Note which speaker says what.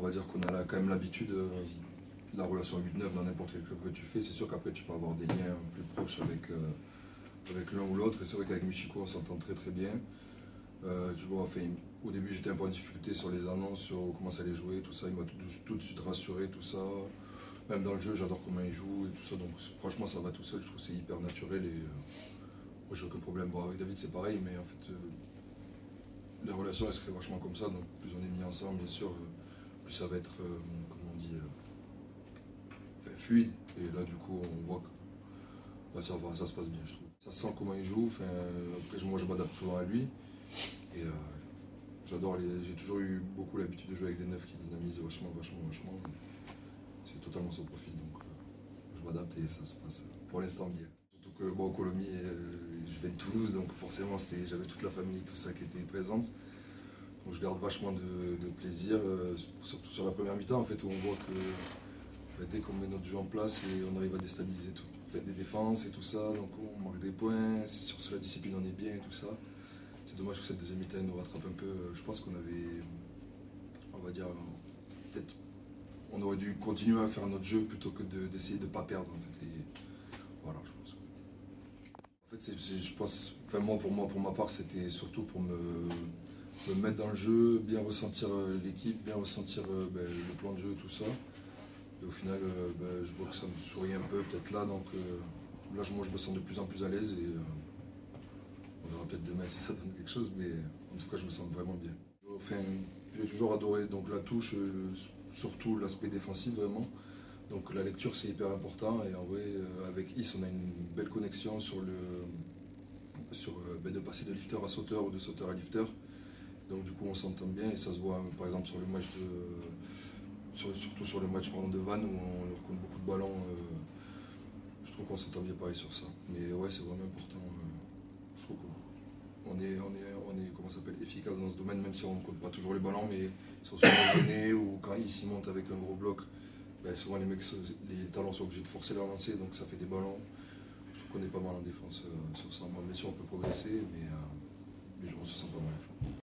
Speaker 1: va dire qu'on a quand même l'habitude de la relation 8-9 dans n'importe quel club que tu fais. C'est sûr qu'après tu peux avoir des liens plus proches avec l'un ou l'autre. Et c'est vrai qu'avec Michiko on s'entend très très bien. Tu vois, enfin, au début j'étais un peu en difficulté sur les annonces, sur comment ça allait jouer, tout ça. Il m'a tout de suite rassuré, tout ça. Même dans le jeu, j'adore comment il joue et tout ça. Donc franchement, ça va tout seul. Je trouve que c'est hyper naturel et moi j'ai aucun problème. Bon, avec David c'est pareil, mais en fait les relations elles se créent vachement comme ça. Donc plus on est mis ensemble, bien sûr, plus ça va être, comment on dit, fluide. Et là du coup on voit que bah, ça va, ça se passe bien, je trouve. Ça sent comment il joue. Enfin, après moi je m'adapte souvent à lui. Et j'adore j'ai toujours eu beaucoup l'habitude de jouer avec des neufs qui dynamisent vachement. C'est totalement son profil, donc je m'adapte et ça se passe pour l'instant bien. Surtout que bon, Colomiers, je viens de Toulouse, donc forcément j'avais toute la famille, tout ça qui était présente. Donc je garde vachement de plaisir, surtout sur la première mi-temps en fait, où on voit que bah, dès qu'on met notre jeu en place et on arrive à déstabiliser tout, fait des défenses et tout ça, donc on marque des points, sur la discipline on est bien et tout ça. C'est dommage que cette deuxième mi-temps nous rattrape un peu. Je pense qu'on avait, on va dire, peut-être, on aurait dû continuer à faire notre jeu plutôt que d'essayer de ne pas perdre. En fait. Et voilà, je pense. En fait, je pense, enfin pour ma part, c'était surtout pour me mettre dans le jeu, bien ressentir l'équipe, bien ressentir ben, le plan de jeu, tout ça. Et au final, ben, je vois que ça me sourit un peu peut-être là, donc là, moi, je me sens de plus en plus à l'aise et on verra peut-être demain si ça donne quelque chose, mais en tout cas, je me sens vraiment bien. Enfin, j'ai toujours adoré donc, la touche, surtout l'aspect défensif vraiment. Donc la lecture c'est hyper important et en vrai avec Is on a une belle connexion ben, de passer de lifter à sauteur ou de sauteur à lifter. Donc du coup on s'entend bien et ça se voit par exemple sur le match surtout sur le match de Vannes où on leur compte beaucoup de ballons. Je trouve qu'on s'entend bien pareil sur ça. Mais ouais c'est vraiment important. Je trouve qu'on est comment ça s'appelle, efficace dans ce domaine, même si on ne compte pas toujours les ballons, mais sur ce donné ou quand ils s'y montent avec un gros bloc, ben souvent les mecs, les talons sont obligés de forcer leur lancer, donc ça fait des ballons. Je trouve qu'on est pas mal en défense sur ça. Bon, bien sûr on peut progresser, mais on se sent pas mal.